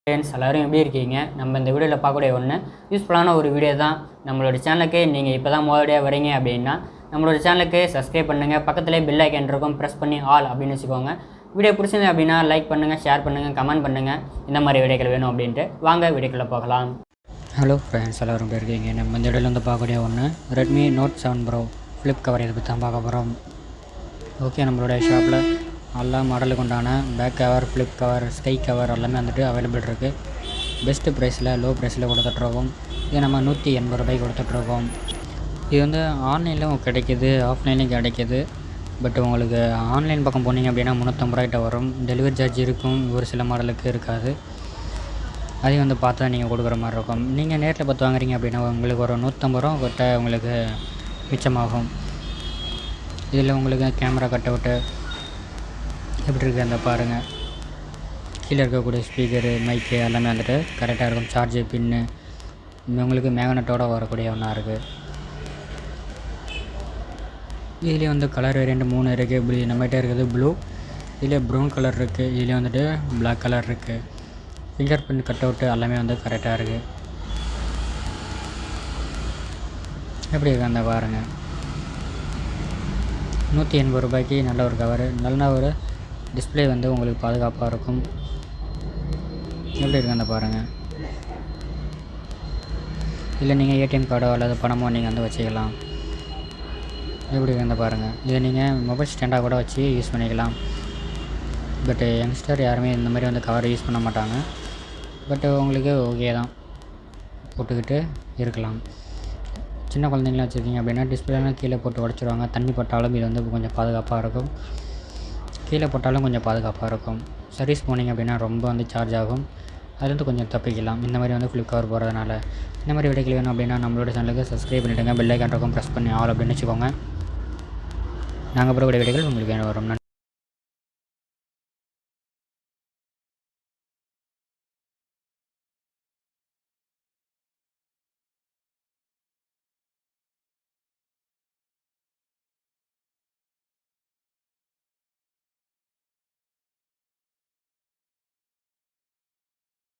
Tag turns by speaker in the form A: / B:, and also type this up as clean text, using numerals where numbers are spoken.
A: Friends எல்லோரும் எப்படி இருக்கீங்க? நம்ம இந்த வீடியோவில் பார்க்கக்கூடிய ஒன்று யூஸ்ஃபுல்லான ஒரு வீடியோ தான். நம்மளோட சேனலுக்கு நீங்கள் இப்போ தான் முதலடியாக வரீங்க அப்படின்னா நம்மளோட சேனலுக்கு சப்ஸ்கிரைப் பண்ணுங்கள். பக்கத்துலேயே பெல் ஐக்கன் இருக்கும், ப்ரெஸ் பண்ணி ஆல் அப்படின்னு வச்சுக்கோங்க. வீடியோ பிடிச்சிருந்தது அப்படின்னா லைக் பண்ணுங்கள், ஷேர் பண்ணுங்கள், கமெண்ட் பண்ணுங்கள். இந்த மாதிரி வீடியோக்கள் வேணும் அப்படின்ட்டு வாங்க வீடியோக்குள்ளே போகலாம். ஹலோ ஃப்ரெண்ட்ஸ், எல்லோரும் எப்படி இருக்கீங்க? நம்ம இந்த வீடியோவில் பார்க்கக்கூடிய ஒன்று Redmi note 7 pro flip cover இதை பற்றி தான் பார்க்க போகிறோம். ஓகே, நம்மளுடைய ஷாப்பில் எல்லா மாடலுக்கு உண்டான back cover, flip cover, sky cover எல்லாமே வந்துட்டு அவைலபிள் இருக்குது. பெஸ்ட்டு ப்ரைஸில், லோ ப்ரைஸில் கொடுத்துட்ருக்கோம். இது நம்ம 180 ரூபாய்க்கு கொடுத்துட்ருக்கோம். இது வந்து ஆன்லைன்லையும் கிடைக்கிது, ஆஃப்லைன்லேயும் கிடைக்கிது. பட் உங்களுக்கு ஆன்லைன் பக்கம் போனீங்க அப்படின்னா 350 ரூபாய்கிட்ட வரும். டெலிவரி சார்ஜ் இருக்கும், ஒரு சில மாடலுக்கு இருக்காது. அதையும் வந்து பார்த்து தான் நீங்கள் கொடுக்குற மாதிரி இருக்கும். நீங்கள் நேரில் பார்த்து வாங்குறீங்க அப்படின்னா உங்களுக்கு ஒரு 150 ரூபா கிட்ட உங்களுக்கு மிச்சமாகும். இதில் உங்களுக்கு கேமரா கட் அவுட்டு எப்படி இருக்குது அந்த பாருங்கள். கீழே இருக்கக்கூடிய ஸ்பீக்கரு, மைக்கு எல்லாமே வந்துட்டு கரெக்டாக இருக்கும். சார்ஜு பின்னு உங்களுக்கு மேக்னெட்டோடு வரக்கூடிய ஒன்றா இருக்குது. இதுலேயே வந்து கலர் வேரியண்ட் 3 இருக்குது. இப்படி நம்மகிட்ட இருக்குது ப்ளூ, இதிலே ப்ரௌன் கலர் இருக்குது, இதுலேயே வந்துட்டு பிளாக் கலர் இருக்குது. ஃபிங்கர் பிரிண்ட் கட் அவுட்டு எல்லாமே வந்து கரெக்டாக இருக்குது. எப்படி இருக்குது அந்த பாருங்கள். 180 ரூபாய்க்கு நல்ல ஒரு கவரு, நல்ல ஒரு டிஸ்பிளே வந்து உங்களுக்கு பாதுகாப்பாக இருக்கும். எப்படி இருக்குது அந்த பாருங்கள். இல்லை நீங்கள் ஏடிஎம் கார்டோ அல்லது பணமோ நீங்கள் வந்து வச்சுக்கலாம். எப்படி இருக்குது அந்த பாருங்கள். இதை நீங்கள் மொபைல் ஸ்டாண்டாக கூட வச்சு யூஸ் பண்ணிக்கலாம். பட்டு யங்ஸ்டர் யாருமே இந்த மாதிரி வந்து கவர் யூஸ் பண்ண மாட்டாங்க. பட்டு உங்களுக்கு ஓகே தான், போட்டுக்கிட்டு இருக்கலாம். சின்ன குழந்தைங்களாம் வச்சுருக்கீங்க அப்படின்னா டிஸ்பிளேலாம் கீழே போட்டு உடச்சிருவாங்க. தண்ணி பட்டாலும் இது வந்து கொஞ்சம் பாதுகாப்பாக இருக்கும். கீழே போட்டாலும் கொஞ்சம் பாதுகாப்பாக இருக்கும். சர்வீஸ் போனீங்க அப்படின்னா ரொம்ப வந்து சார்ஜ் ஆகும். அதுலேருந்து கொஞ்சம் தப்பிக்கலாம் இந்த மாதிரி வந்து ஃப்ளிப் கவர் போகிறதுனால. இந்த மாதிரி வீடியோக்கள் வேணும் அப்படின்னா நம்மளோட சேனலுக்கு சப்ஸ்கிரைப் பண்ணிவிடுங்க. பெல் ஐக்கான் இருக்கும், ப்ரெஸ் பண்ணி ஆல் அப்படின்னு வச்சுக்கோங்க. நாங்கள் போகக்கூடிய வீடியோக்கள் உங்களுக்கு வேணும் வரும்.